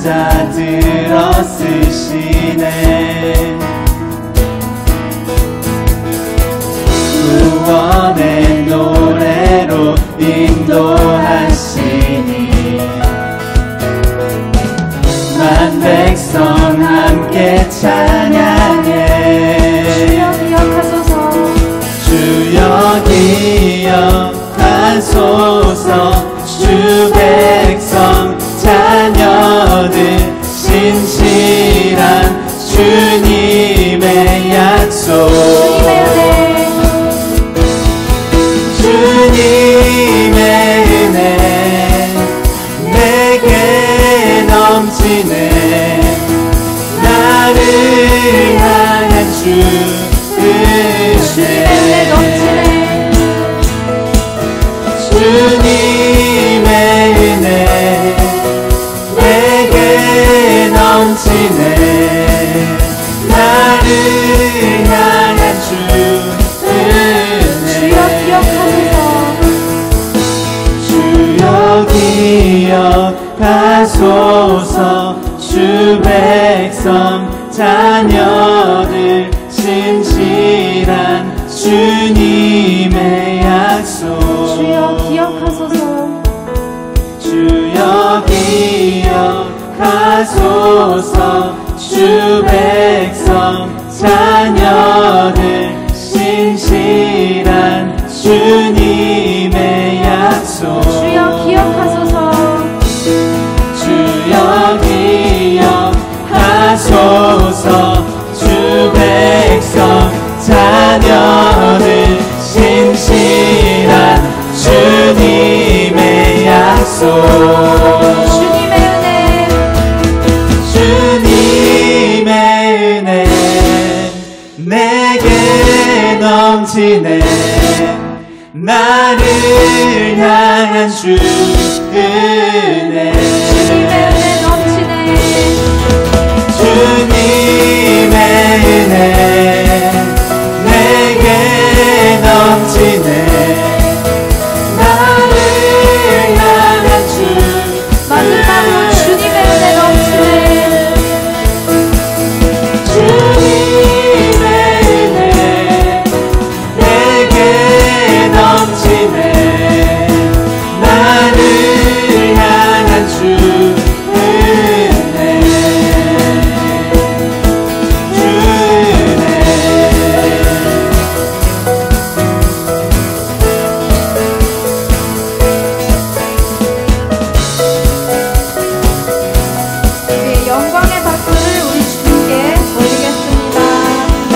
자 들었으시네. 구원의 노래로 인도하시니 만 백성 함께 찬양해. 주여 기억하소서. 주여 기억하소서. 주 백성 자녀들 신실한 주님의 약속. 주님의 은혜 내게 넘치네. 나를 향한 주 은혜 주님의 은혜 내게 넘치네. 나를 향한 주 은혜. 주여 기억하소서. 주 백성 자녀들 신실한 주님의 약속. 주여 기억하소서. 주여 기억하소서. 주 백성 자녀들 신실한 주님의 약속. 주여 기억하소서. 주여 기억하소서. 주 백성 자녀들 신실한 주님의 약속. 주님의 은혜 주님의 은혜 내게 넘치네. 나를 향한 주 은혜. 주님의 은혜 넘치네. 주님의 은혜 내게 넘치네. 나를 향한 주 마지막으로 주님의 은혜 넘치네. 주님의 은혜 내게 넘치네. 나를 향한 주 은혜. 주 은혜. 네, 영광의 박수를 우리 주님께 올리겠습니다. 네.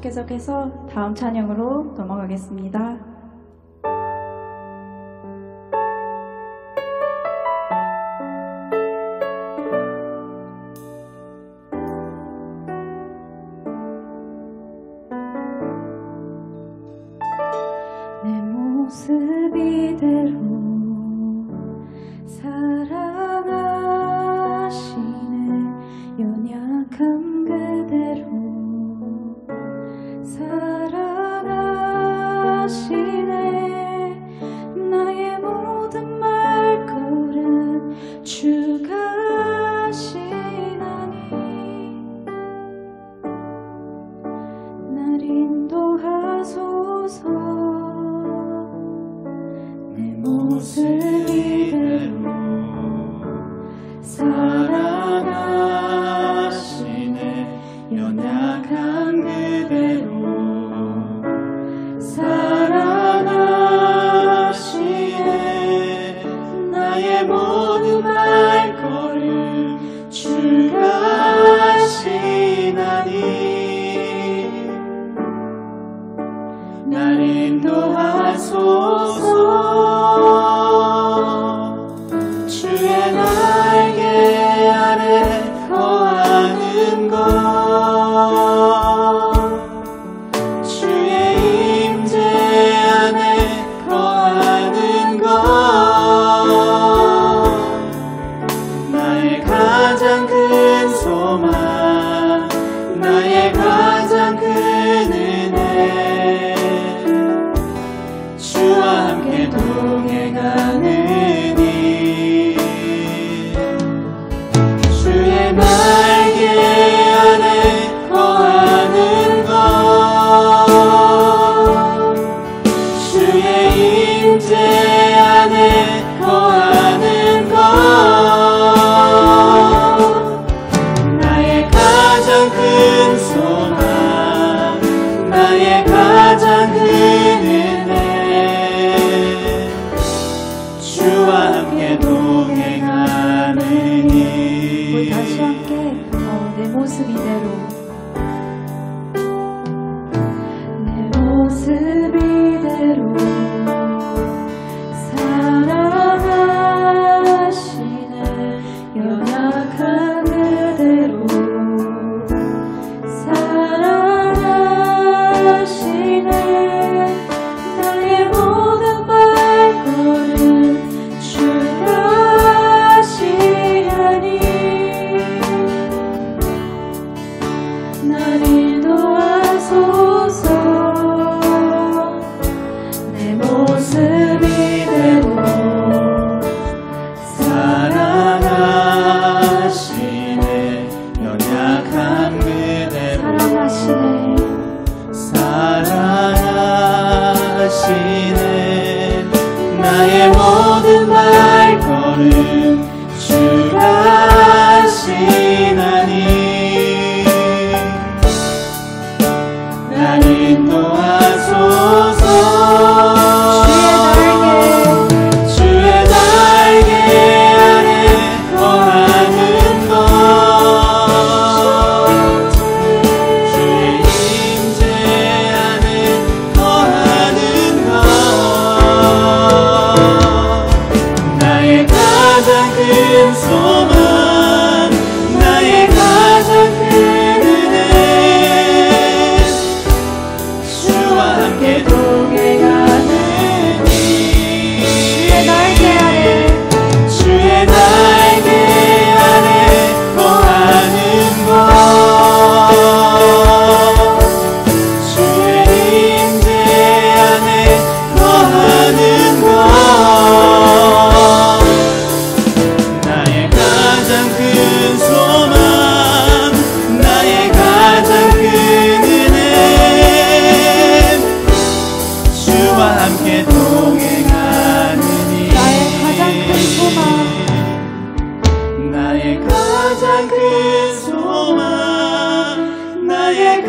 계속해서 다음 찬양으로 넘어가겠습니다. 내 모습 이대로 사랑하시네. 연약함 그대로 사랑하시네. 나의 모든 말걸음 주가 하시나니 날 인도하소서. 내 모습 이대로 사랑하시네. 연약한 그대로 사랑하시네. 나의 모든 말걸음 주가 하시나니 날 인도하소서. 주의 날개 아래 거하는 것 주의 임재 안에 거하는 것 나의 가장 큰 소망 나의 가장 큰 은혜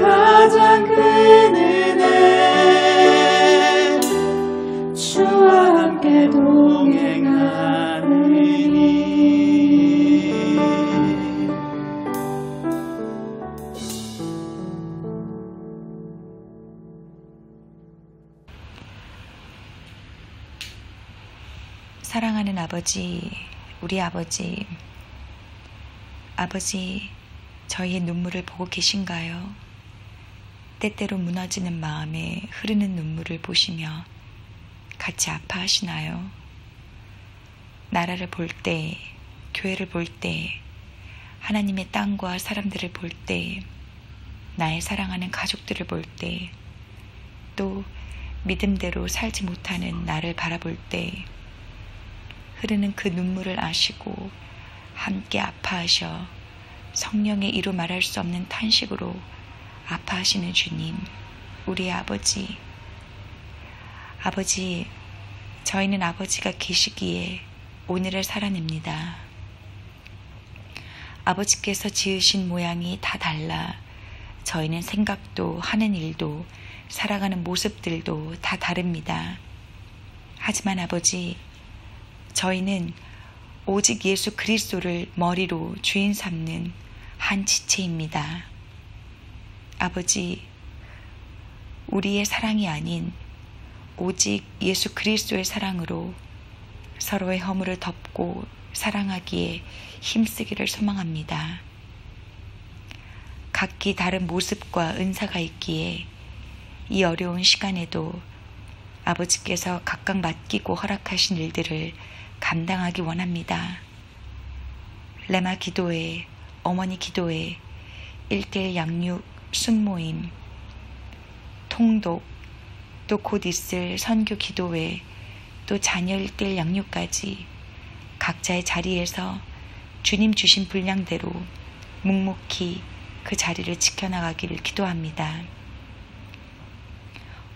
가장 큰 은혜 주와 함께 동행하느니 사랑하는 아버지, 우리 아버지, 저희의 눈물을 보고 계신가요? 때때로 무너지는 마음에 흐르는 눈물을 보시며 같이 아파하시나요? 나라를 볼 때, 교회를 볼 때, 하나님의 땅과 사람들을 볼 때, 나의 사랑하는 가족들을 볼 때, 또 믿음대로 살지 못하는 나를 바라볼 때 흐르는 그 눈물을 아시고 함께 아파하셔 성령의 이루 말할 수 없는 탄식으로 아파하시는 주님, 우리의 아버지. 아버지, 저희는 아버지가 계시기에 오늘을 살아냅니다. 아버지께서 지으신 모양이 다 달라 저희는 생각도 하는 일도 살아가는 모습들도 다 다릅니다. 하지만 아버지, 저희는 오직 예수 그리스도를 머리로 주인 삼는 한 지체입니다. 아버지, 우리의 사랑이 아닌 오직 예수 그리스도의 사랑으로 서로의 허물을 덮고 사랑하기에 힘쓰기를 소망합니다. 각기 다른 모습과 은사가 있기에 이 어려운 시간에도 아버지께서 각각 맡기고 허락하신 일들을 감당하기 원합니다. 레마 기도회, 어머니 기도회, 1:1 양육 순모임, 통독, 또 곧 있을 선교 기도회, 또 자녀 1:1 양육까지 각자의 자리에서 주님 주신 분량대로 묵묵히 그 자리를 지켜나가기를 기도합니다.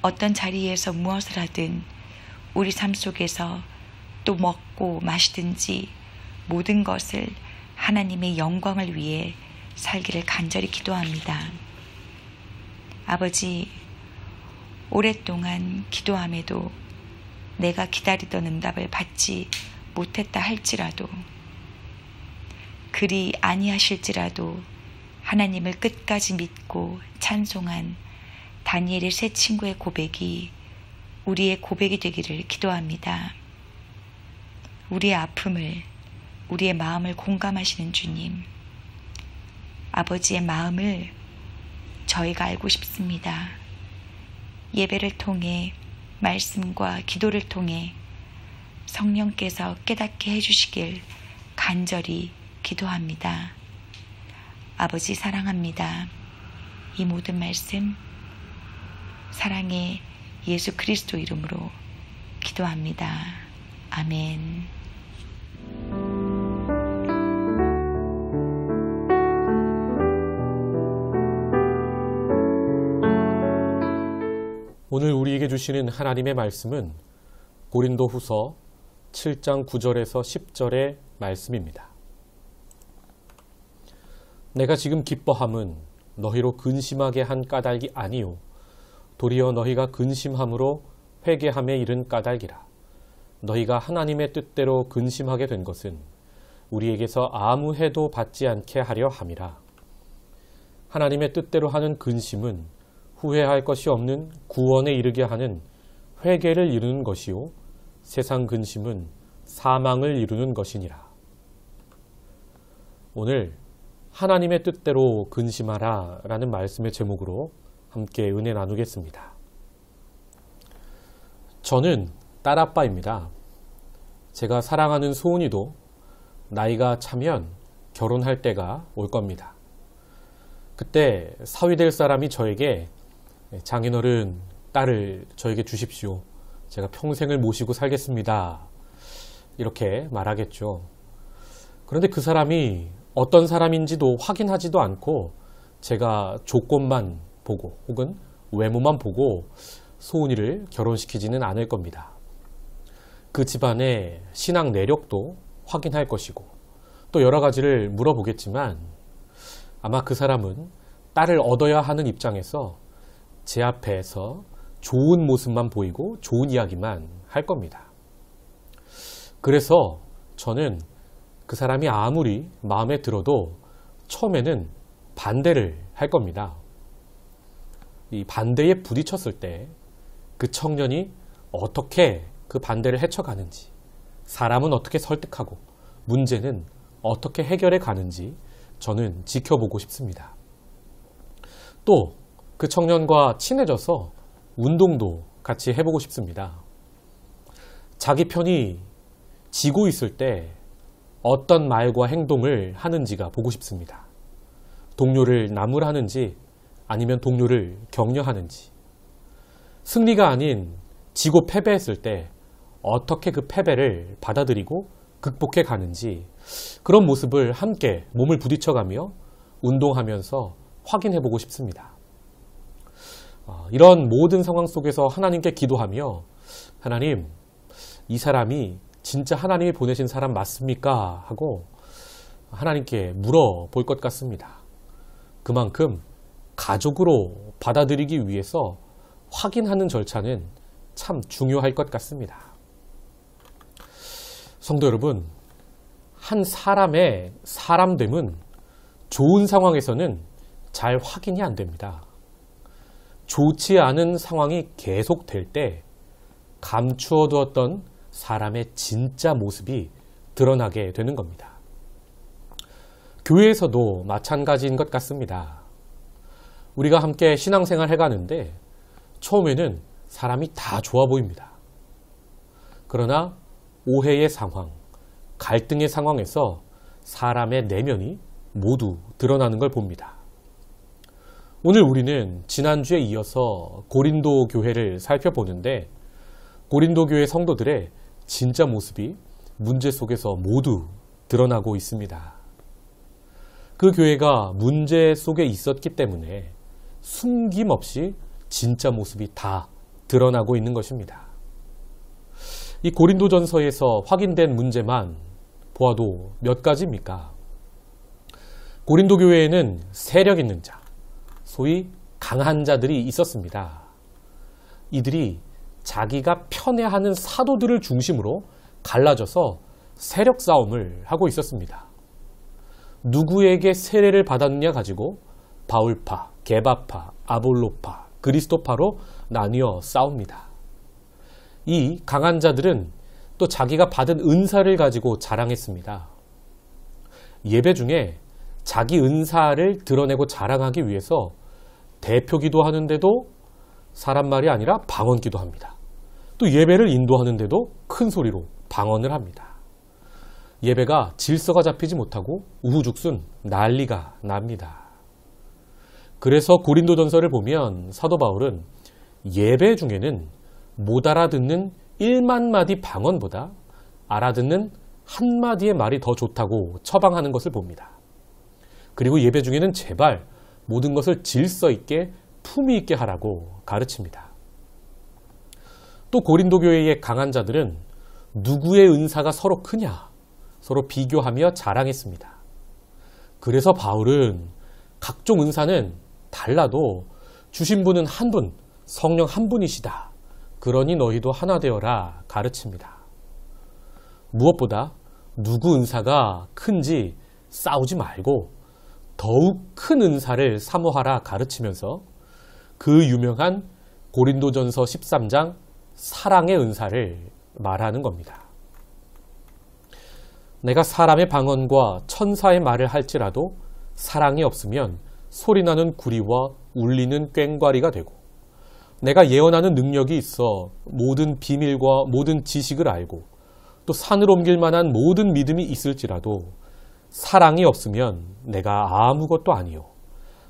어떤 자리에서 무엇을 하든 우리 삶 속에서 또 먹고 마시든지 모든 것을 하나님의 영광을 위해 살기를 간절히 기도합니다. 아버지, 오랫동안 기도함에도 내가 기다리던 응답을 받지 못했다 할지라도, 그리 아니하실지라도 하나님을 끝까지 믿고 찬송한 다니엘의 세 친구의 고백이 우리의 고백이 되기를 기도합니다. 우리의 아픔을, 우리의 마음을 공감하시는 주님, 아버지의 마음을 저희가 알고 싶습니다. 예배를 통해, 말씀과 기도를 통해 성령께서 깨닫게 해주시길 간절히 기도합니다. 아버지 사랑합니다. 이 모든 말씀 사랑의 예수 그리스도 이름으로 기도합니다. 아멘. 오늘 우리에게 주시는 하나님의 말씀은 고린도후서 7장 9절에서 10절의 말씀입니다. 내가 지금 기뻐함은 너희로 근심하게 한 까닭이 아니요 도리어 너희가 근심함으로 회개함에 이른 까닭이라. 너희가 하나님의 뜻대로 근심하게 된 것은 우리에게서 아무 해도 받지 않게 하려 함이라. 하나님의 뜻대로 하는 근심은 후회할 것이 없는 구원에 이르게 하는 회개를 이루는 것이요 세상 근심은 사망을 이루는 것이니라. 오늘 하나님의 뜻대로 근심하라 라는 말씀의 제목으로 함께 은혜 나누겠습니다. 저는 딸아빠입니다. 제가 사랑하는 소은이도 나이가 차면 결혼할 때가 올 겁니다. 그때 사위 될 사람이 저에게 장인어른 딸을 저에게 주십시오. 제가 평생을 모시고 살겠습니다. 이렇게 말하겠죠. 그런데 그 사람이 어떤 사람인지도 확인하지도 않고 제가 조건만 보고 혹은 외모만 보고 소은이를 결혼시키지는 않을 겁니다. 그 집안의 신앙 내력도 확인할 것이고 또 여러 가지를 물어보겠지만 아마 그 사람은 딸을 얻어야 하는 입장에서 제 앞에서 좋은 모습만 보이고 좋은 이야기만 할 겁니다. 그래서 저는 그 사람이 아무리 마음에 들어도 처음에는 반대를 할 겁니다. 이 반대에 부딪혔을 때 그 청년이 어떻게 그 반대를 헤쳐가는지, 사람은 어떻게 설득하고 문제는 어떻게 해결해 가는지 저는 지켜보고 싶습니다. 또 그 청년과 친해져서 운동도 같이 해보고 싶습니다. 자기 편이 지고 있을 때 어떤 말과 행동을 하는지가 보고 싶습니다. 동료를 나무라는지 아니면 동료를 격려하는지, 승리가 아닌 지고 패배했을 때 어떻게 그 패배를 받아들이고 극복해 가는지, 그런 모습을 함께 몸을 부딪혀가며 운동하면서 확인해 보고 싶습니다. 이런 모든 상황 속에서 하나님께 기도하며, 하나님, 이 사람이 진짜 하나님이 보내신 사람 맞습니까? 하고 하나님께 물어볼 것 같습니다. 그만큼 가족으로 받아들이기 위해서 확인하는 절차는 참 중요할 것 같습니다. 성도 여러분, 한 사람의 사람됨은 좋은 상황에서는 잘 확인이 안 됩니다. 좋지 않은 상황이 계속될 때 감추어 두었던 사람의 진짜 모습이 드러나게 되는 겁니다. 교회에서도 마찬가지인 것 같습니다. 우리가 함께 신앙생활 해가는데 처음에는 사람이 다 좋아 보입니다. 그러나 오해의 상황, 갈등의 상황에서 사람의 내면이 모두 드러나는 걸 봅니다. 오늘 우리는 지난주에 이어서 고린도 교회를 살펴보는데, 고린도 교회 성도들의 진짜 모습이 문제 속에서 모두 드러나고 있습니다. 그 교회가 문제 속에 있었기 때문에 숨김없이 진짜 모습이 다 드러나고 있는 것입니다. 이 고린도전서에서 확인된 문제만 보아도 몇 가지입니까? 고린도 교회에는 세력 있는 자, 소위 강한 자들이 있었습니다. 이들이 자기가 편애하는 사도들을 중심으로 갈라져서 세력 싸움을 하고 있었습니다. 누구에게 세례를 받았느냐 가지고 바울파, 게바파, 아볼로파, 그리스도파로 나뉘어 싸웁니다. 이 강한 자들은 또 자기가 받은 은사를 가지고 자랑했습니다. 예배 중에 자기 은사를 드러내고 자랑하기 위해서 대표기도 하는데도 사람 말이 아니라 방언기도 합니다. 또 예배를 인도하는데도 큰 소리로 방언을 합니다. 예배가 질서가 잡히지 못하고 우후죽순 난리가 납니다. 그래서 고린도전서를 보면 사도 바울은 예배 중에는 못 알아듣는 1만 마디 방언보다 알아듣는 한마디의 말이 더 좋다고 처방하는 것을 봅니다. 그리고 예배 중에는 제발 모든 것을 질서 있게 품위 있게 하라고 가르칩니다. 또 고린도 교회의 강한 자들은 누구의 은사가 서로 크냐 서로 비교하며 자랑했습니다. 그래서 바울은 각종 은사는 달라도 주신 분은 한 분, 성령 한 분이시다. 그러니 너희도 하나 되어라 가르칩니다. 무엇보다 누구 은사가 큰지 싸우지 말고 더욱 큰 은사를 사모하라 가르치면서 그 유명한 고린도전서 13장 사랑의 은사를 말하는 겁니다. 내가 사람의 방언과 천사의 말을 할지라도 사랑이 없으면 소리나는 구리와 울리는 꽹과리가 되고, 내가 예언하는 능력이 있어 모든 비밀과 모든 지식을 알고 또 산을 옮길 만한 모든 믿음이 있을지라도 사랑이 없으면 내가 아무것도 아니요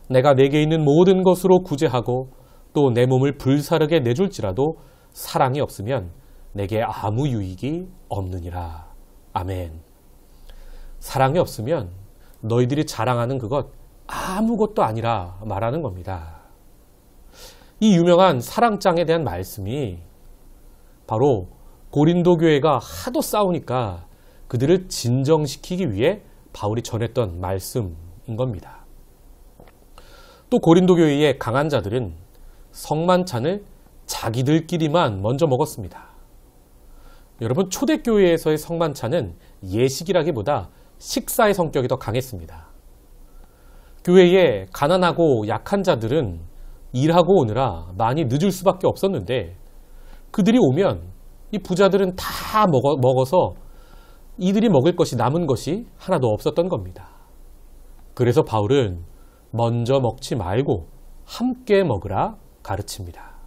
내가 내게 있는 모든 것으로 구제하고 또 내 몸을 불사르게 내줄지라도 사랑이 없으면 내게 아무 유익이 없느니라. 아멘. 사랑이 없으면 너희들이 자랑하는 그것 아무것도 아니라 말하는 겁니다. 이 유명한 사랑장에 대한 말씀이 바로 고린도 교회가 하도 싸우니까 그들을 진정시키기 위해 바울이 전했던 말씀인 겁니다. 또 고린도 교회의 강한 자들은 성만찬을 자기들끼리만 먼저 먹었습니다. 여러분, 초대교회에서의 성만찬은 예식이라기보다 식사의 성격이 더 강했습니다. 교회에 가난하고 약한 자들은 일하고 오느라 많이 늦을 수밖에 없었는데 그들이 오면 이 부자들은 다 먹어서 이들이 먹을 것이 남은 것이 하나도 없었던 겁니다. 그래서 바울은 먼저 먹지 말고 함께 먹으라 가르칩니다.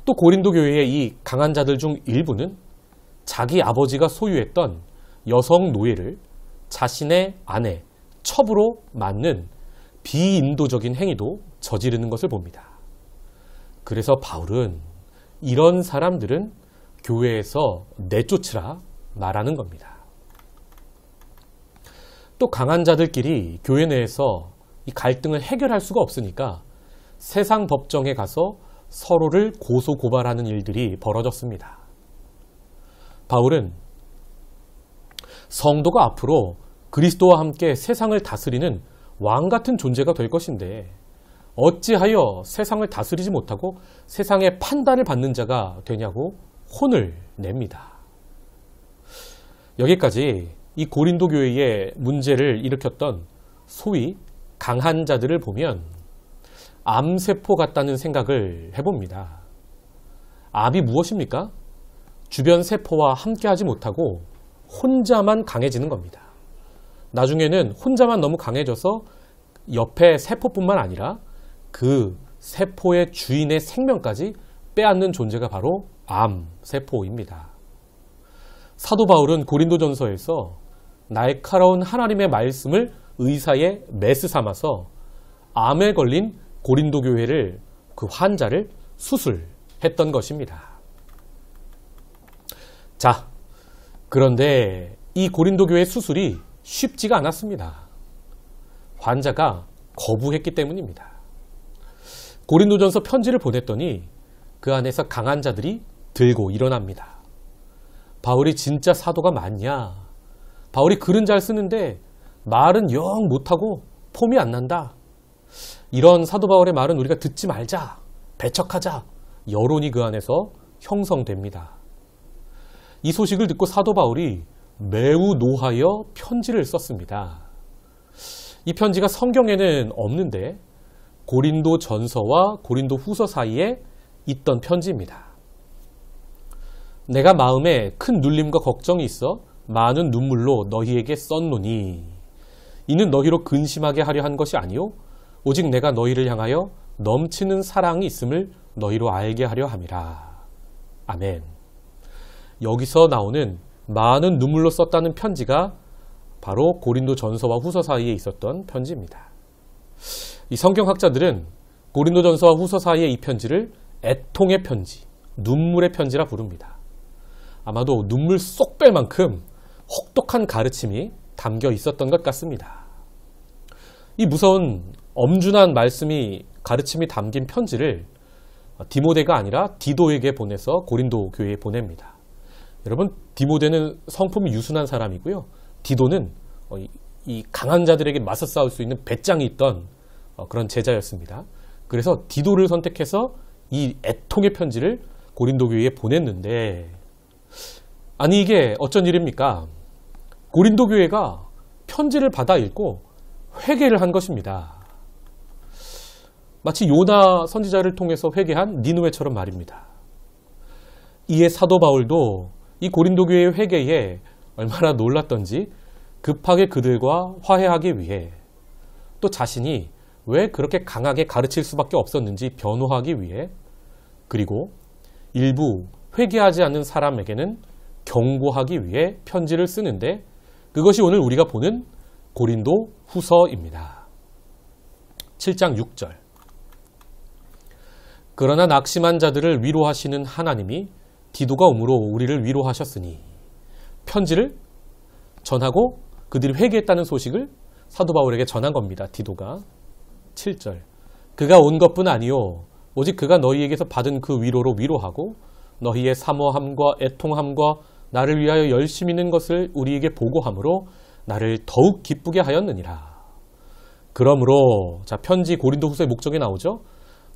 또 고린도 교회의 이 강한 자들 중 일부는 자기 아버지가 소유했던 여성 노예를 자신의 아내, 첩으로 맞는 비인도적인 행위도 저지르는 것을 봅니다. 그래서 바울은 이런 사람들은 교회에서 내쫓으라 말하는 겁니다. 또 강한 자들끼리 교회 내에서 이 갈등을 해결할 수가 없으니까 세상 법정에 가서 서로를 고소 고발하는 일들이 벌어졌습니다. 바울은 성도가 앞으로 그리스도와 함께 세상을 다스리는 왕 같은 존재가 될 것인데 어찌하여 세상을 다스리지 못하고 세상의 판단을 받는 자가 되냐고 혼을 냅니다. 여기까지 이 고린도 교회의 문제를 일으켰던 소위 강한 자들을 보면 암세포 같다는 생각을 해봅니다. 암이 무엇입니까? 주변 세포와 함께하지 못하고 혼자만 강해지는 겁니다. 나중에는 혼자만 너무 강해져서 옆에 세포뿐만 아니라 그 세포의 주인의 생명까지 빼앗는 존재가 바로 암세포입니다. 사도 바울은 고린도전서에서 날카로운 하나님의 말씀을 의사의 메스 삼아서 암에 걸린 고린도 교회를 그 환자를 수술했던 것입니다. 자, 그런데 이 고린도 교회 수술이 쉽지가 않았습니다. 환자가 거부했기 때문입니다. 고린도전서 편지를 보냈더니 그 안에서 강한 자들이 들고 일어납니다. 바울이 진짜 사도가 맞냐? 바울이 글은 잘 쓰는데 말은 영 못하고 폼이 안 난다. 이런 사도 바울의 말은 우리가 듣지 말자, 배척하자. 여론이 그 안에서 형성됩니다. 이 소식을 듣고 사도 바울이 매우 노하여 편지를 썼습니다. 이 편지가 성경에는 없는데 고린도 전서와 고린도 후서 사이에 있던 편지입니다. 내가 마음에 큰 눌림과 걱정이 있어 많은 눈물로 너희에게 썼노니 이는 너희로 근심하게 하려 한 것이 아니요 오직 내가 너희를 향하여 넘치는 사랑이 있음을 너희로 알게 하려 함이라. 아멘. 여기서 나오는 많은 눈물로 썼다는 편지가 바로 고린도 전서와 후서 사이에 있었던 편지입니다. 이 성경학자들은 고린도 전서와 후서 사이의 이 편지를 애통의 편지, 눈물의 편지라 부릅니다. 아마도 눈물 쏙 뺄 만큼 혹독한 가르침이 담겨 있었던 것 같습니다. 이 무서운 엄준한 말씀이 가르침이 담긴 편지를 디모데가 아니라 디도에게 보내서 고린도 교회에 보냅니다. 여러분, 디모데는 성품이 유순한 사람이고요. 디도는 이 강한 자들에게 맞서 싸울 수 있는 배짱이 있던 그런 제자였습니다. 그래서 디도를 선택해서 이 애통의 편지를 고린도 교회에 보냈는데, 아니 이게 어쩐 일입니까? 고린도 교회가 편지를 받아 읽고 회개를 한 것입니다. 마치 요나 선지자를 통해서 회개한 니느웨처럼 말입니다. 이에 사도 바울도 이 고린도 교회의 회개에 얼마나 놀랐던지 급하게 그들과 화해하기 위해 또 자신이 왜 그렇게 강하게 가르칠 수밖에 없었는지 변호하기 위해 그리고 일부 회개하지 않는 사람에게는 경고하기 위해 편지를 쓰는데 그것이 오늘 우리가 보는 고린도 후서입니다. 7장 6절. 그러나 낙심한 자들을 위로하시는 하나님이 디도가 오므로 우리를 위로하셨으니 편지를 전하고 그들이 회개했다는 소식을 사도 바울에게 전한 겁니다. 디도가. 7절. 그가 온 것뿐 아니요 오직 그가 너희에게서 받은 그 위로로 위로하고 너희의 사모함과 애통함과 나를 위하여 열심히 있는 것을 우리에게 보고함으로 나를 더욱 기쁘게 하였느니라. 그러므로 자, 편지 고린도후서의 목적이 나오죠.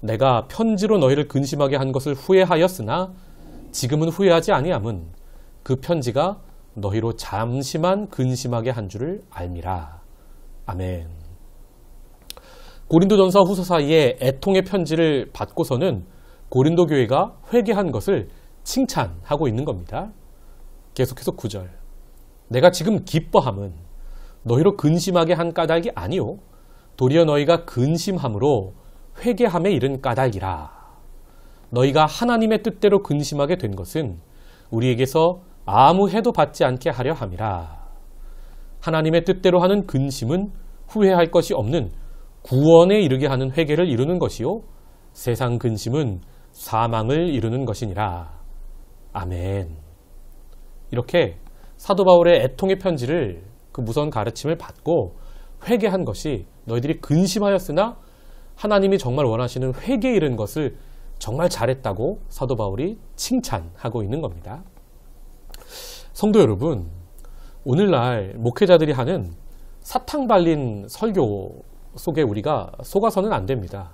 내가 편지로 너희를 근심하게 한 것을 후회하였으나 지금은 후회하지 아니함은 그 편지가 너희로 잠시만 근심하게 한 줄을 알미라. 아멘. 고린도전서 후서 사이에 애통의 편지를 받고서는 고린도 교회가 회개한 것을 칭찬하고 있는 겁니다. 계속해서 9절. 내가 지금 기뻐함은 너희로 근심하게 한 까닭이 아니요 도리어 너희가 근심함으로 회개함에 이른 까닭이라. 너희가 하나님의 뜻대로 근심하게 된 것은 우리에게서 아무 해도 받지 않게 하려 함이라. 하나님의 뜻대로 하는 근심은 후회할 것이 없는 구원에 이르게 하는 회개를 이루는 것이요 세상 근심은 사망을 이루는 것이니라. 아멘. 이렇게 사도 바울의 애통의 편지를 그 무서운 가르침을 받고 회개한 것이 너희들이 근심하였으나 하나님이 정말 원하시는 회개에 이른 것을 정말 잘했다고 사도 바울이 칭찬하고 있는 겁니다. 성도 여러분, 오늘날 목회자들이 하는 사탕 발린 설교 속에 우리가 속아서는 안 됩니다.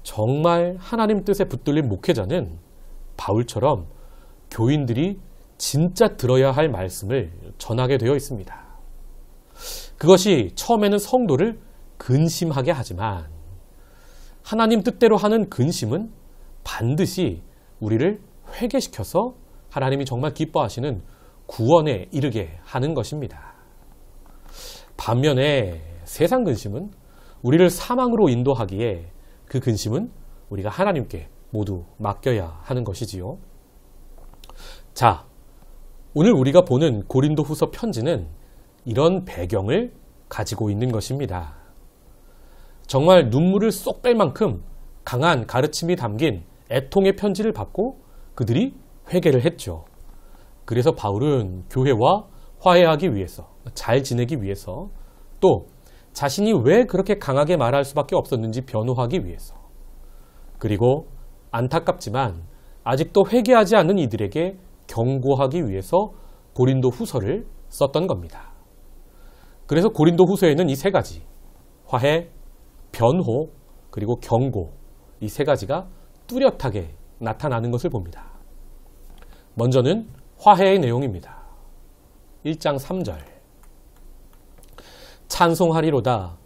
정말 하나님 뜻에 붙들린 목회자는 바울처럼 교인들이 진짜 들어야 할 말씀을 전하게 되어 있습니다. 그것이 처음에는 성도를 근심하게 하지만 하나님 뜻대로 하는 근심은 반드시 우리를 회개시켜서 하나님이 정말 기뻐하시는 구원에 이르게 하는 것입니다. 반면에 세상 근심은 우리를 사망으로 인도하기에 그 근심은 우리가 하나님께 모두 맡겨야 하는 것이지요. 자, 오늘 우리가 보는 고린도후서 편지는 이런 배경을 가지고 있는 것입니다. 정말 눈물을 쏙 뺄 만큼 강한 가르침이 담긴 애통의 편지를 받고 그들이 회개를 했죠. 그래서 바울은 교회와 화해하기 위해서, 잘 지내기 위해서, 또 자신이 왜 그렇게 강하게 말할 수밖에 없었는지 변호하기 위해서, 그리고 안타깝지만 아직도 회개하지 않는 이들에게 경고하기 위해서 고린도 후서를 썼던 겁니다. 그래서 고린도 후서에는 이 세 가지, 화해, 변호, 그리고 경고, 이 세 가지가 뚜렷하게 나타나는 것을 봅니다. 먼저는 화해의 내용입니다. 1장 3절. 찬송하리로다.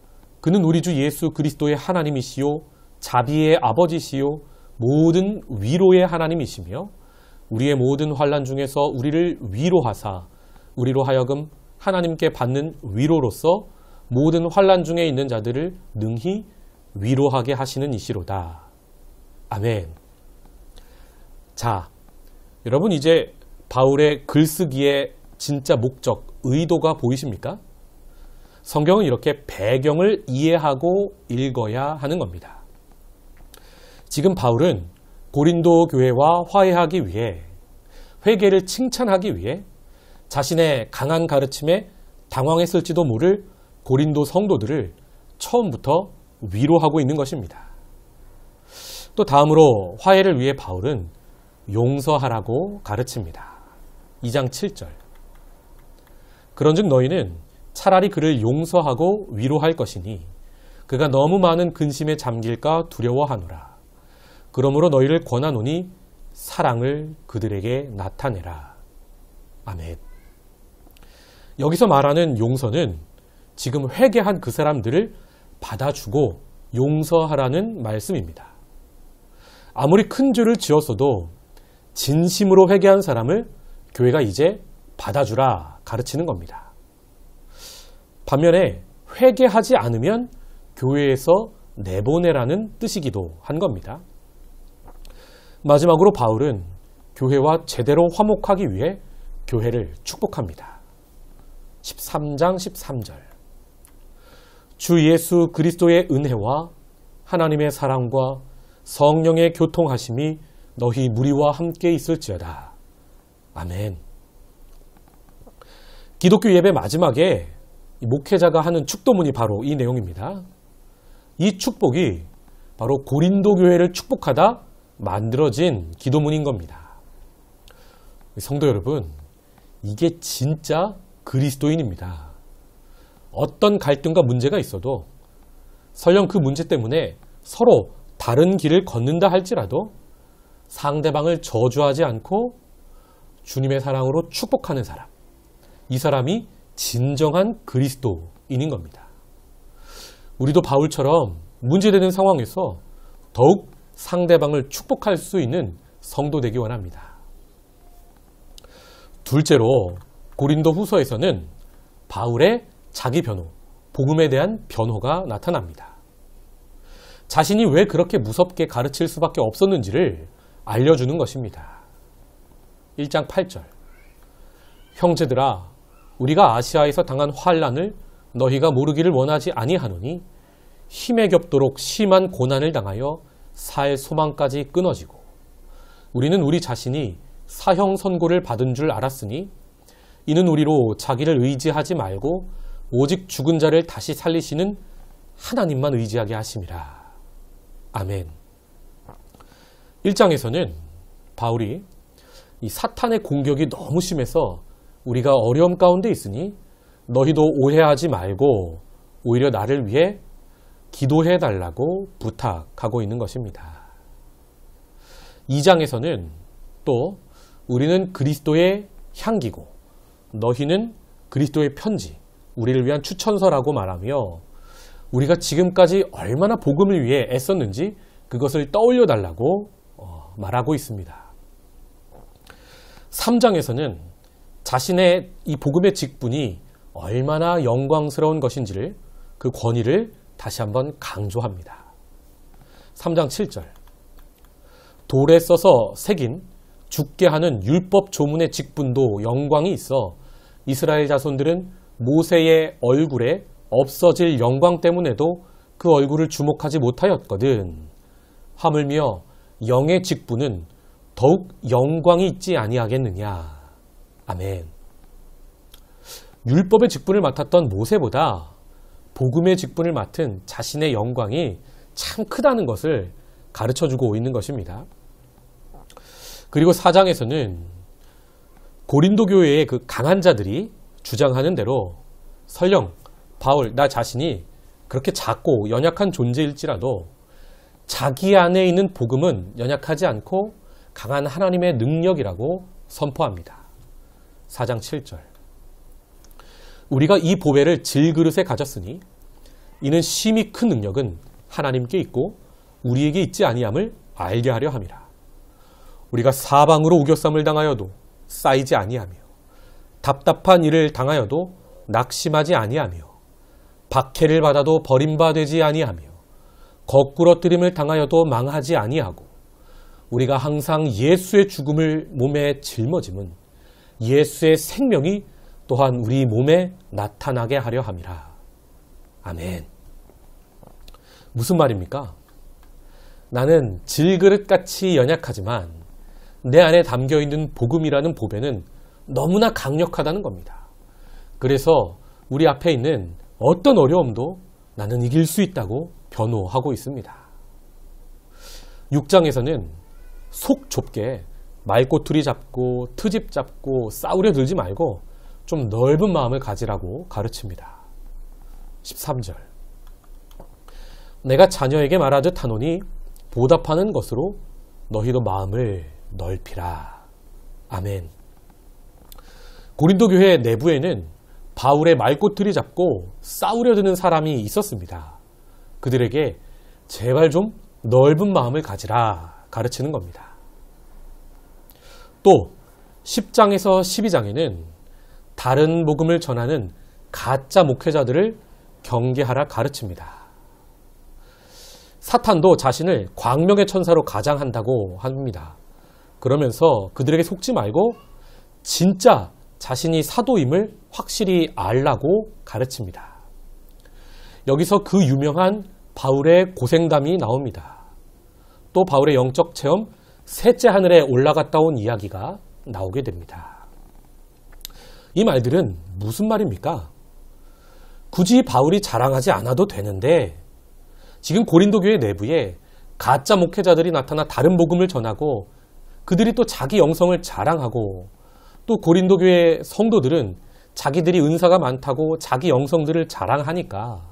그는 우리 주 예수 그리스도의 하나님이시요 자비의 아버지시요 모든 위로의 하나님이시며 우리의 모든 환난 중에서 우리를 위로하사 우리로 하여금 하나님께 받는 위로로서 모든 환난 중에 있는 자들을 능히 위로하게 하시는 이시로다. 아멘. 자, 여러분 이제 바울의 글쓰기의 진짜 목적, 의도가 보이십니까? 성경은 이렇게 배경을 이해하고 읽어야 하는 겁니다. 지금 바울은 고린도 교회와 화해하기 위해, 회개를 칭찬하기 위해 자신의 강한 가르침에 당황했을지도 모를 고린도 성도들을 처음부터 위로하고 있는 것입니다. 또 다음으로 화해를 위해 바울은 용서하라고 가르칩니다. 2장 7절. 그런즉 너희는 차라리 그를 용서하고 위로할 것이니 그가 너무 많은 근심에 잠길까 두려워하노라. 그러므로 너희를 권하노니 사랑을 그들에게 나타내라. 아멘. 여기서 말하는 용서는 지금 회개한 그 사람들을 받아주고 용서하라는 말씀입니다. 아무리 큰 죄를 지었어도 진심으로 회개한 사람을 교회가 이제 받아주라 가르치는 겁니다. 반면에 회개하지 않으면 교회에서 내보내라는 뜻이기도 한 겁니다. 마지막으로 바울은 교회와 제대로 화목하기 위해 교회를 축복합니다. 13장 13절. 주 예수 그리스도의 은혜와 하나님의 사랑과 성령의 교통하심이 너희 무리와 함께 있을지어다. 아멘. 기독교 예배 마지막에 목회자가 하는 축도문이 바로 이 내용입니다. 이 축복이 바로 고린도 교회를 축복하다 만들어진 기도문인 겁니다. 성도 여러분, 이게 진짜 그리스도인입니다. 어떤 갈등과 문제가 있어도 설령 그 문제 때문에 서로 다른 길을 걷는다 할지라도 상대방을 저주하지 않고 주님의 사랑으로 축복하는 사람, 이 사람이 진정한 그리스도인인 겁니다. 우리도 바울처럼 문제되는 상황에서 더욱 상대방을 축복할 수 있는 성도 되기 원합니다. 둘째로 고린도 후서에서는 바울의 자기 변호, 복음에 대한 변호가 나타납니다. 자신이 왜 그렇게 무섭게 가르칠 수밖에 없었는지를 알려주는 것입니다. 1장 8절. 형제들아, 우리가 아시아에서 당한 환난을 너희가 모르기를 원하지 아니하노니 힘에 겹도록 심한 고난을 당하여 살 소망까지 끊어지고 우리는 우리 자신이 사형 선고를 받은 줄 알았으니 이는 우리로 자기를 의지하지 말고 오직 죽은 자를 다시 살리시는 하나님만 의지하게 하심이라. 아멘. 1장에서는 바울이 이 사탄의 공격이 너무 심해서 우리가 어려움 가운데 있으니 너희도 오해하지 말고 오히려 나를 위해 기도해 달라고 부탁하고 있는 것입니다. 2장에서는 또 우리는 그리스도의 향기고 너희는 그리스도의 편지, 우리를 위한 추천서라고 말하며 우리가 지금까지 얼마나 복음을 위해 애썼는지 그것을 떠올려 달라고 말하고 있습니다. 3장에서는 자신의 이 복음의 직분이 얼마나 영광스러운 것인지를, 그 권위를 다시 한번 강조합니다. 3장 7절. 돌에 써서 새긴 죽게 하는 율법 조문의 직분도 영광이 있어 이스라엘 자손들은 모세의 얼굴에 없어질 영광 때문에도 그 얼굴을 주목하지 못하였거든. 하물며 영의 직분은 더욱 영광이 있지 아니하겠느냐. 아멘. 율법의 직분을 맡았던 모세보다 복음의 직분을 맡은 자신의 영광이 참 크다는 것을 가르쳐주고 있는 것입니다. 그리고 4장에서는 고린도 교회의 그 강한 자들이 주장하는 대로 설령 바울, 나 자신이 그렇게 작고 연약한 존재일지라도 자기 안에 있는 복음은 연약하지 않고 강한 하나님의 능력이라고 선포합니다. 4장 7절. 우리가 이 보배를 질그릇에 가졌으니 이는 심히 큰 능력은 하나님께 있고 우리에게 있지 아니함을 알게 하려 함이라. 우리가 사방으로 우겨쌈을 당하여도 쌓이지 아니하며 답답한 일을 당하여도 낙심하지 아니하며 박해를 받아도 버림받지 아니하며 거꾸러뜨림을 당하여도 망하지 아니하고 우리가 항상 예수의 죽음을 몸에 짊어짐은 예수의 생명이 또한 우리 몸에 나타나게 하려 함이라. 아멘. 무슨 말입니까? 나는 질그릇같이 연약하지만 내 안에 담겨있는 복음이라는 보배는 너무나 강력하다는 겁니다. 그래서 우리 앞에 있는 어떤 어려움도 나는 이길 수 있다고 변호하고 있습니다. 6장에서는 속 좁게 말꼬투리 잡고 트집 잡고 싸우려 들지 말고 좀 넓은 마음을 가지라고 가르칩니다. 13절. 내가 자녀에게 말하듯 하노니 보답하는 것으로 너희도 마음을 넓히라. 아멘. 고린도 교회 내부에는 바울의 말꼬투리 잡고 싸우려 드는 사람이 있었습니다. 그들에게 제발 좀 넓은 마음을 가지라 가르치는 겁니다. 또 10장에서 12장에는 다른 복음을 전하는 가짜 목회자들을 경계하라 가르칩니다. 사탄도 자신을 광명의 천사로 가장한다고 합니다. 그러면서 그들에게 속지 말고 진짜 자신이 사도임을 확실히 알라고 가르칩니다. 여기서 그 유명한 바울의 고생담이 나옵니다. 또 바울의 영적 체험 셋째 하늘에 올라갔다 온 이야기가 나오게 됩니다. 이 말들은 무슨 말입니까? 굳이 바울이 자랑하지 않아도 되는데 지금 고린도 교회 내부에 가짜 목회자들이 나타나 다른 복음을 전하고 그들이 또 자기 영성을 자랑하고 또 고린도 교회 성도들은 자기들이 은사가 많다고 자기 영성들을 자랑하니까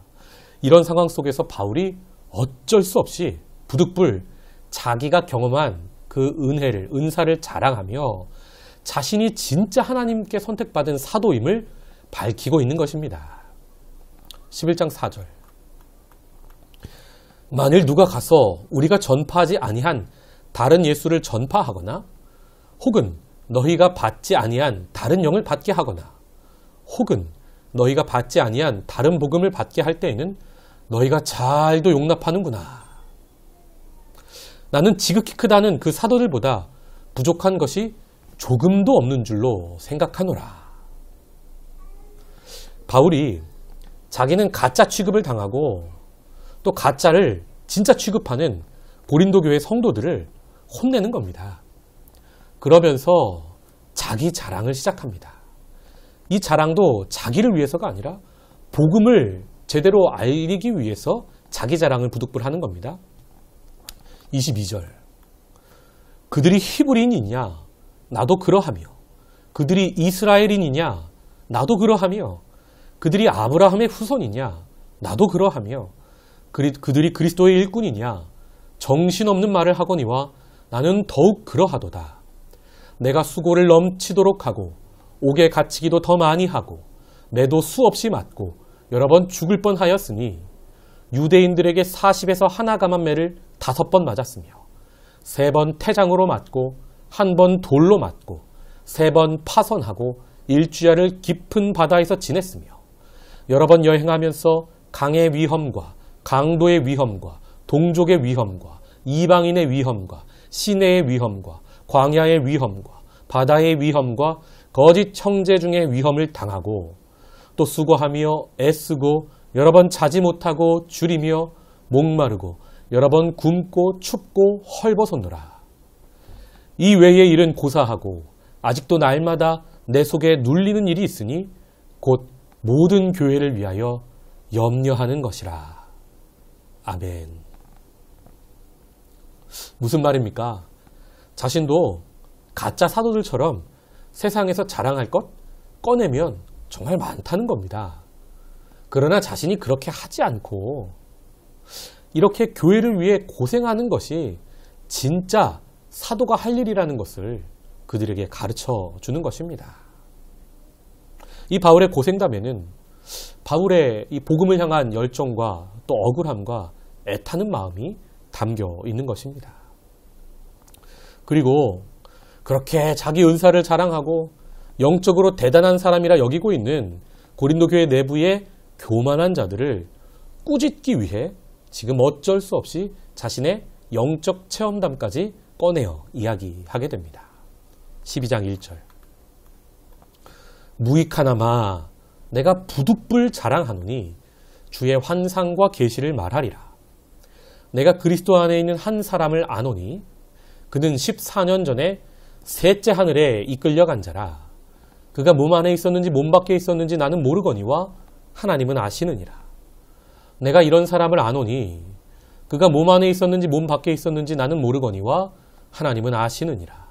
이런 상황 속에서 바울이 어쩔 수 없이 부득불 자기가 경험한 그 은혜를, 은사를 자랑하며 자신이 진짜 하나님께 선택받은 사도임을 밝히고 있는 것입니다. 11장 4절. 만일 누가 가서 우리가 전파하지 아니한 다른 예수를 전파하거나 혹은 너희가 받지 아니한 다른 영을 받게 하거나 혹은 너희가 받지 아니한 다른 복음을 받게 할 때에는 너희가 잘도 용납하는구나. 나는 지극히 크다는 그 사도들보다 부족한 것이 조금도 없는 줄로 생각하노라. 바울이 자기는 가짜 취급을 당하고 또 가짜를 진짜 취급하는 고린도 교회 성도들을 혼내는 겁니다. 그러면서 자기 자랑을 시작합니다. 이 자랑도 자기를 위해서가 아니라 복음을 제대로 알리기 위해서 자기 자랑을 부득불 하는 겁니다. 22절. 그들이 히브리인이냐? 나도 그러하며 그들이 이스라엘인이냐? 나도 그러하며 그들이 아브라함의 후손이냐? 나도 그러하며 그들이 그리스도의 일꾼이냐? 정신없는 말을 하거니와 나는 더욱 그러하도다. 내가 수고를 넘치도록 하고 옥에 갇히기도 더 많이 하고 매도 수없이 맞고 여러 번 죽을 뻔하였으니 유대인들에게 40에서 하나 감한 매를 5번 맞았으며 3번 태장으로 맞고 1번 돌로 맞고 3번 파선하고 일주야를 깊은 바다에서 지냈으며 여러 번 여행하면서 강의 위험과 강도의 위험과 동족의 위험과 이방인의 위험과 시내의 위험과 광야의 위험과 바다의 위험과 거짓 청제 중의 위험을 당하고 또 수고하며 애쓰고 여러 번 자지 못하고 줄이며 목마르고 여러 번 굶고 춥고 헐벗었노라. 이 외의 일은 고사하고 아직도 날마다 내 속에 눌리는 일이 있으니 곧 모든 교회를 위하여 염려하는 것이라. 아멘. 무슨 말입니까? 자신도 가짜 사도들처럼 세상에서 자랑할 것 꺼내면 정말 많다는 겁니다. 그러나 자신이 그렇게 하지 않고 이렇게 교회를 위해 고생하는 것이 진짜 사도가 할 일이라는 것을 그들에게 가르쳐 주는 것입니다. 이 바울의 고생담에는 바울의 이 복음을 향한 열정과 또 억울함과 애타는 마음이 담겨 있는 것입니다. 그리고 그렇게 자기 은사를 자랑하고 영적으로 대단한 사람이라 여기고 있는 고린도 교회 내부의 교만한 자들을 꾸짖기 위해 지금 어쩔 수 없이 자신의 영적 체험담까지 꺼내어 이야기하게 됩니다. 12장 1절. 무익하나마 내가 부득불 자랑하노니 주의 환상과 계시를 말하리라. 내가 그리스도 안에 있는 한 사람을 아노니 그는 14년 전에 셋째 하늘에 이끌려간 자라. 그가 몸 안에 있었는지 몸 밖에 있었는지 나는 모르거니와 하나님은 아시느니라. 내가 이런 사람을 아노니 그가 몸 안에 있었는지 몸 밖에 있었는지 나는 모르거니와 하나님은 아시느니라.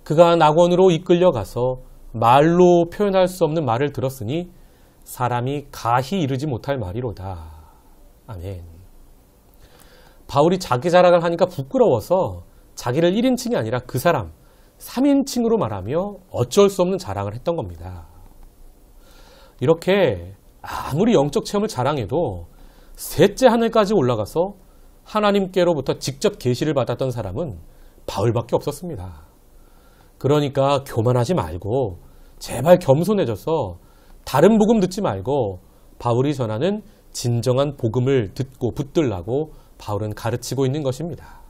그가 낙원으로 이끌려가서 말로 표현할 수 없는 말을 들었으니 사람이 가히 이르지 못할 말이로다. 아멘. 바울이 자기 자랑을 하니까 부끄러워서 자기를 1인칭이 아니라 그 사람 3인칭으로 말하며 어쩔 수 없는 자랑을 했던 겁니다. 이렇게 아무리 영적 체험을 자랑해도 셋째 하늘까지 올라가서 하나님께로부터 직접 계시를 받았던 사람은 바울밖에 없었습니다. 그러니까 교만하지 말고 제발 겸손해져서 다른 복음 듣지 말고 바울이 전하는 진정한 복음을 듣고 붙들라고 바울은 가르치고 있는 것입니다.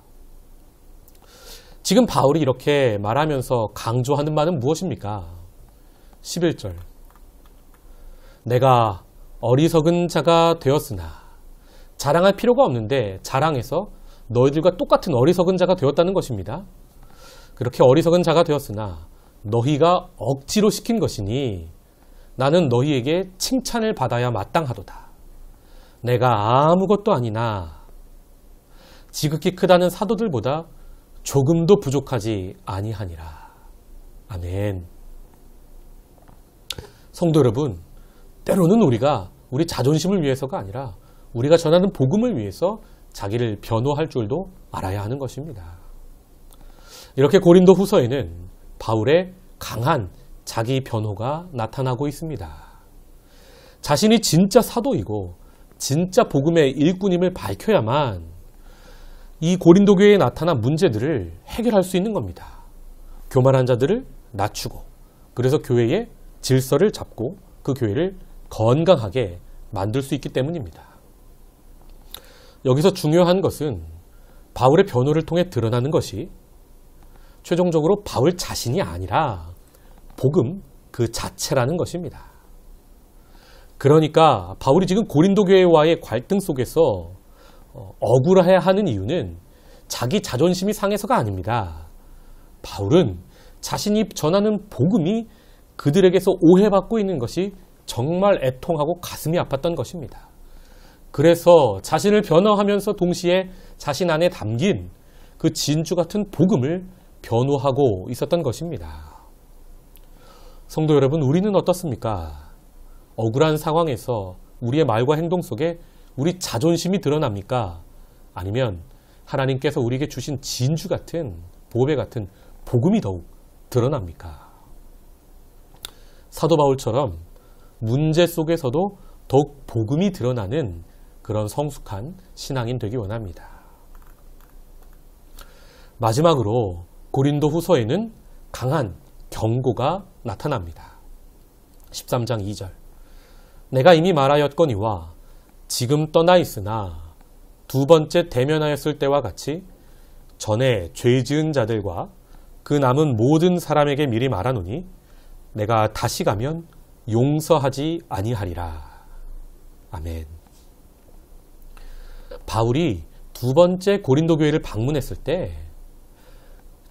지금 바울이 이렇게 말하면서 강조하는 말은 무엇입니까? 11절. 내가 어리석은 자가 되었으나 자랑할 필요가 없는데 자랑해서 너희들과 똑같은 어리석은 자가 되었다는 것입니다. 그렇게 어리석은 자가 되었으나 너희가 억지로 시킨 것이니 나는 너희에게 칭찬을 받아야 마땅하도다. 내가 아무것도 아니나 지극히 크다는 사도들보다 조금도 부족하지 아니하니라. 아멘. 성도 여러분, 때로는 우리가 우리 자존심을 위해서가 아니라 우리가 전하는 복음을 위해서 자기를 변호할 줄도 알아야 하는 것입니다. 이렇게 고린도 후서에는 바울의 강한 자기 변호가 나타나고 있습니다. 자신이 진짜 사도이고 진짜 복음의 일꾼임을 밝혀야만 이 고린도 교회에 나타난 문제들을 해결할 수 있는 겁니다. 교만한 자들을 낮추고, 그래서 교회의 질서를 잡고 그 교회를 건강하게 만들 수 있기 때문입니다. 여기서 중요한 것은 바울의 변호를 통해 드러나는 것이 최종적으로 바울 자신이 아니라 복음 그 자체라는 것입니다. 그러니까 바울이 지금 고린도 교회와의 갈등 속에서 억울해야 하는 이유는 자기 자존심이 상해서가 아닙니다. 바울은 자신이 전하는 복음이 그들에게서 오해받고 있는 것이 정말 애통하고 가슴이 아팠던 것입니다. 그래서 자신을 변호하면서 동시에 자신 안에 담긴 그 진주 같은 복음을 변호하고 있었던 것입니다. 성도 여러분, 우리는 어떻습니까? 억울한 상황에서 우리의 말과 행동 속에 우리 자존심이 드러납니까? 아니면 하나님께서 우리에게 주신 진주 같은, 보배 같은 복음이 더욱 드러납니까? 사도 바울처럼 문제 속에서도 더욱 복음이 드러나는 그런 성숙한 신앙인 되기 원합니다. 마지막으로 고린도 후서에는 강한 경고가 나타납니다. 13장 2절. 내가 이미 말하였거니와 지금 떠나 있으나 두 번째 대면하였을 때와 같이 전에 죄 지은 자들과 그 남은 모든 사람에게 미리 말하노니 내가 다시 가면 용서하지 아니하리라. 아멘. 바울이 두 번째 고린도 교회를 방문했을 때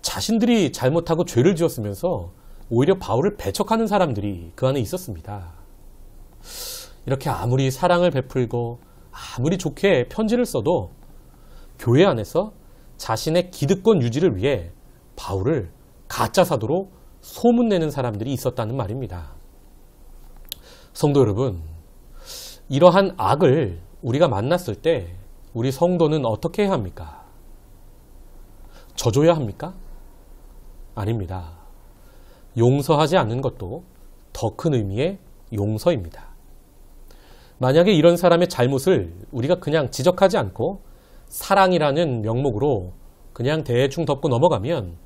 자신들이 잘못하고 죄를 지었으면서 오히려 바울을 배척하는 사람들이 그 안에 있었습니다. 이렇게 아무리 사랑을 베풀고 아무리 좋게 편지를 써도 교회 안에서 자신의 기득권 유지를 위해 바울을 가짜 사도로 소문내는 사람들이 있었다는 말입니다. 성도 여러분, 이러한 악을 우리가 만났을 때 우리 성도는 어떻게 해야 합니까? 져줘야 합니까? 아닙니다. 용서하지 않는 것도 더 큰 의미의 용서입니다. 만약에 이런 사람의 잘못을 우리가 그냥 지적하지 않고 사랑이라는 명목으로 그냥 대충 덮고 넘어가면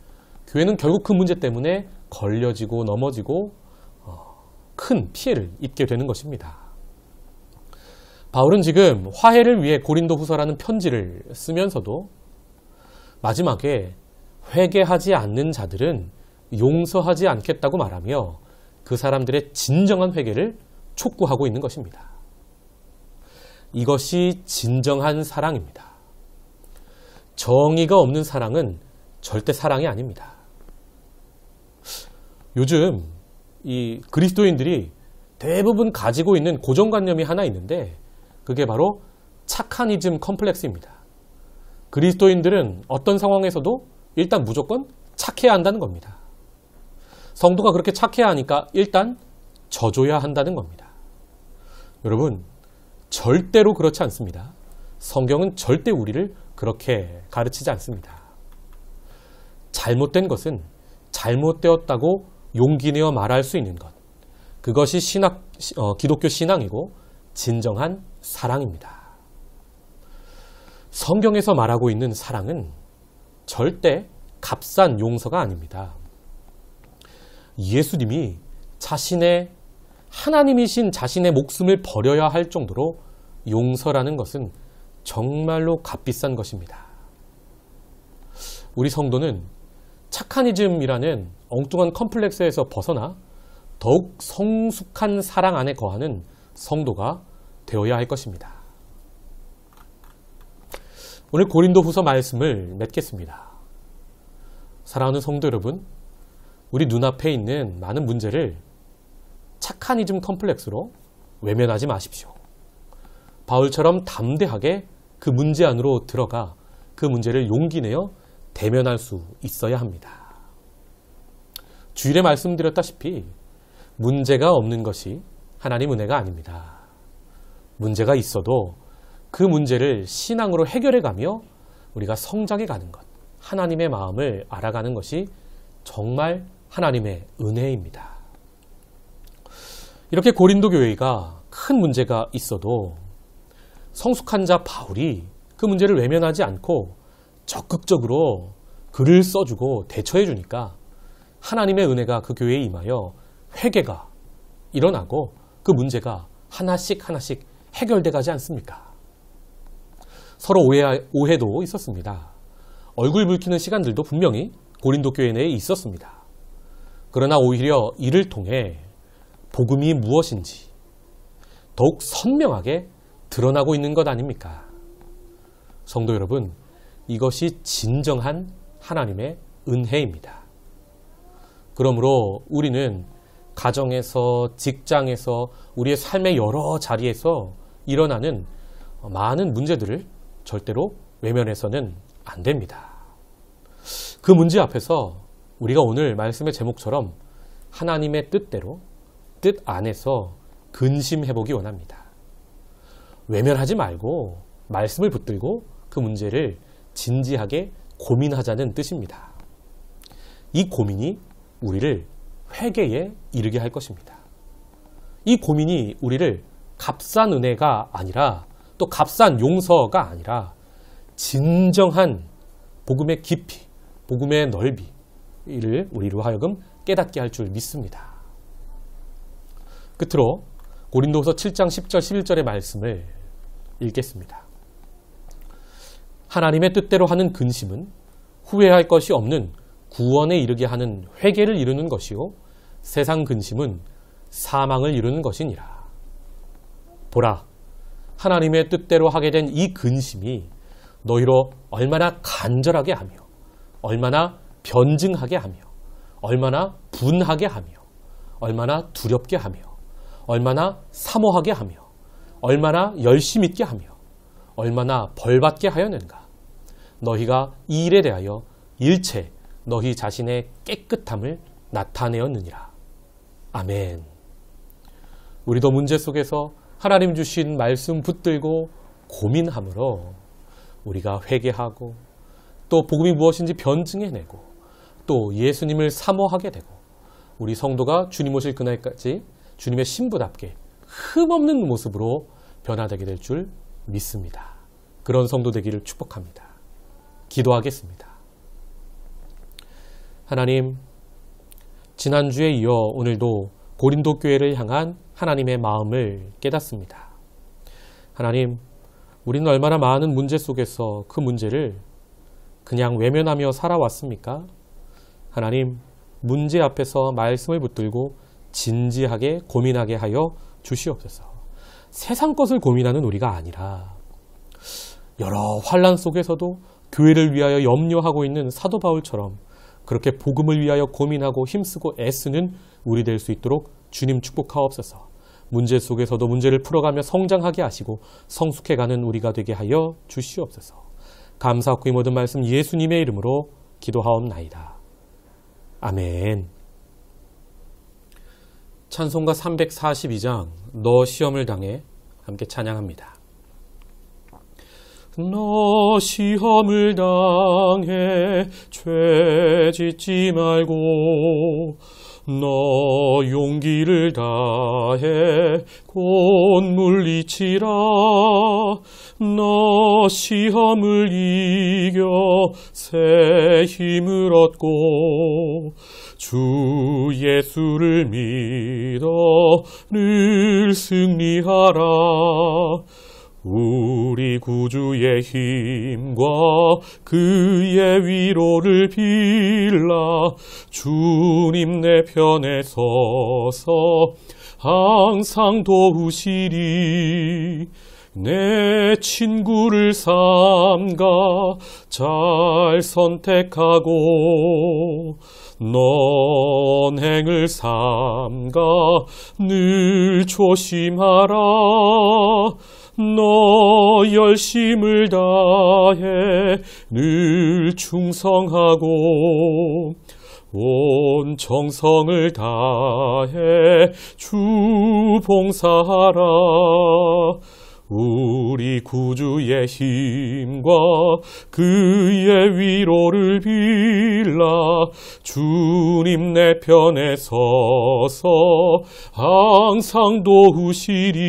교회는 결국 그 문제 때문에 걸려지고 넘어지고 큰 피해를 입게 되는 것입니다. 바울은 지금 화해를 위해 고린도 후서라는 편지를 쓰면서도 마지막에 회개하지 않는 자들은 용서하지 않겠다고 말하며 그 사람들의 진정한 회개를 촉구하고 있는 것입니다. 이것이 진정한 사랑입니다. 정의가 없는 사랑은 절대 사랑이 아닙니다. 요즘 이 그리스도인들이 대부분 가지고 있는 고정관념이 하나 있는데 그게 바로 착하니즘 컴플렉스입니다. 그리스도인들은 어떤 상황에서도 일단 무조건 착해야 한다는 겁니다. 성도가 그렇게 착해야 하니까 일단 져줘야 한다는 겁니다. 여러분, 절대로 그렇지 않습니다. 성경은 절대 우리를 그렇게 가르치지 않습니다. 잘못된 것은 잘못되었다고 용기 내어 말할 수 있는 것, 그것이 기독교 신앙이고 진정한 사랑입니다. 성경에서 말하고 있는 사랑은 절대 값싼 용서가 아닙니다. 예수님이 하나님이신 자신의 목숨을 버려야 할 정도로 용서라는 것은 정말로 값비싼 것입니다. 우리 성도는 착하니즘이라는 엉뚱한 컴플렉스에서 벗어나 더욱 성숙한 사랑 안에 거하는 성도가 되어야 할 것입니다. 오늘 고린도 후서 말씀을 맺겠습니다. 사랑하는 성도 여러분, 우리 눈앞에 있는 많은 문제를 착하니즘 컴플렉스로 외면하지 마십시오. 바울처럼 담대하게 그 문제 안으로 들어가 그 문제를 용기 내어 대면할 수 있어야 합니다. 주일에 말씀드렸다시피 문제가 없는 것이 하나님 은혜가 아닙니다. 문제가 있어도 그 문제를 신앙으로 해결해가며 우리가 성장해가는 것, 하나님의 마음을 알아가는 것이 정말 하나님의 은혜입니다. 이렇게 고린도 교회가 큰 문제가 있어도 성숙한 자 바울이 그 문제를 외면하지 않고 적극적으로 글을 써주고 대처해 주니까 하나님의 은혜가 그 교회에 임하여 회개가 일어나고 그 문제가 하나씩 해결돼 가지 않습니까? 서로 오해도 있었습니다. 얼굴 붉히는 시간들도 분명히 고린도 교회 내에 있었습니다. 그러나 오히려 이를 통해 복음이 무엇인지 더욱 선명하게 드러나고 있는 것 아닙니까? 성도 여러분, 이것이 진정한 하나님의 은혜입니다. 그러므로 우리는 가정에서, 직장에서, 우리의 삶의 여러 자리에서 일어나는 많은 문제들을 절대로 외면해서는 안 됩니다. 그 문제 앞에서 우리가 오늘 말씀의 제목처럼 하나님의 뜻대로, 뜻 안에서 근심해보기 원합니다. 외면하지 말고 말씀을 붙들고 그 문제를 진지하게 고민하자는 뜻입니다. 이 고민이 우리를 회개에 이르게 할 것입니다. 이 고민이 우리를 값싼 은혜가 아니라 또 값싼 용서가 아니라 진정한 복음의 깊이, 복음의 넓이를 우리로 하여금 깨닫게 할 줄 믿습니다. 끝으로 고린도후서 7장 10절 11절의 말씀을 읽겠습니다. 하나님의 뜻대로 하는 근심은 후회할 것이 없는 구원에 이르게 하는 회개를 이루는 것이요 세상 근심은 사망을 이루는 것이니라. 보라, 하나님의 뜻대로 하게 된 이 근심이 너희로 얼마나 간절하게 하며 얼마나 변증하게 하며 얼마나 분하게 하며 얼마나 두렵게 하며 얼마나 사모하게 하며 얼마나 열심 있게 하며 얼마나 벌받게 하였는가. 너희가 이 일에 대하여 일체 너희 자신의 깨끗함을 나타내었느니라. 아멘. 우리도 문제 속에서 하나님 주신 말씀 붙들고 고민함으로 우리가 회개하고 또 복음이 무엇인지 변증해내고 또 예수님을 사모하게 되고 우리 성도가 주님 오실 그날까지 주님의 신부답게 흠없는 모습으로 변화되게 될 줄 믿습니다. 그런 성도 되기를 축복합니다. 기도하겠습니다. 하나님, 지난주에 이어 오늘도 고린도 교회를 향한 하나님의 마음을 깨닫습니다. 하나님, 우리는 얼마나 많은 문제 속에서 그 문제를 그냥 외면하며 살아왔습니까? 하나님, 문제 앞에서 말씀을 붙들고 진지하게 고민하게 하여 주시옵소서. 세상 것을 고민하는 우리가 아니라 여러 환난 속에서도 교회를 위하여 염려하고 있는 사도 바울처럼 그렇게 복음을 위하여 고민하고 힘쓰고 애쓰는 우리 될 수 있도록 주님 축복하옵소서. 문제 속에서도 문제를 풀어가며 성장하게 하시고 성숙해가는 우리가 되게 하여 주시옵소서. 감사하고 이 모든 말씀 예수님의 이름으로 기도하옵나이다. 아멘. 찬송가 342장 너 시험을 당해 함께 찬양합니다. 너 시험을 당해 죄 짓지 말고 너 용기를 다해 곧 물리치라. 너 시험을 이겨 새 힘을 얻고 주 예수를 믿어 늘 승리하라. 우리 구주의 힘과 그의 위로를 빌라. 주님 내 편에 서서 항상 도우시리. 내 친구를 삼가 잘 선택하고 언행을 삼가 늘 조심하라. 너 열심을 다해 늘 충성하고 온 정성을 다해 주 봉사하라. 우리 구주의 힘과 그의 위로를 빌라 주님 내 편에 서서 항상 도우시리.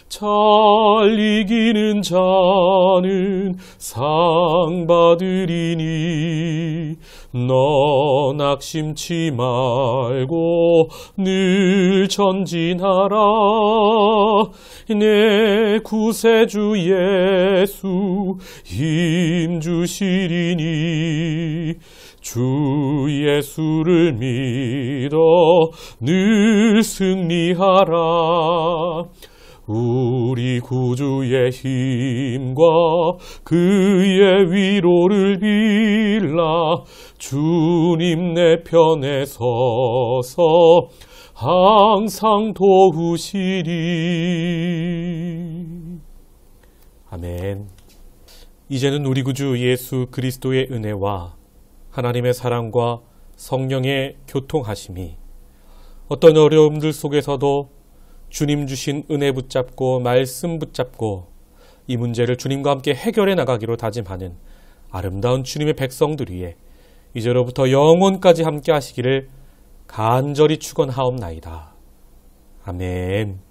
잘 이기는 자는 상 받으리니 너 낙심치 말고 늘 전진하라. 내 구세주 예수 힘 주시리니 주 예수를 믿어 늘 승리하라. 우리 구주의 힘과 그의 위로를 빌라 주님 내 편에 서서 항상 도우시리. 아멘. 이제는 우리 구주 예수 그리스도의 은혜와 하나님의 사랑과 성령의 교통하심이 어떤 어려움들 속에서도 주님 주신 은혜 붙잡고 말씀 붙잡고 이 문제를 주님과 함께 해결해 나가기로 다짐하는 아름다운 주님의 백성들 위에 이제로부터 영원까지 함께 하시기를 간절히 축원하옵나이다. 아멘.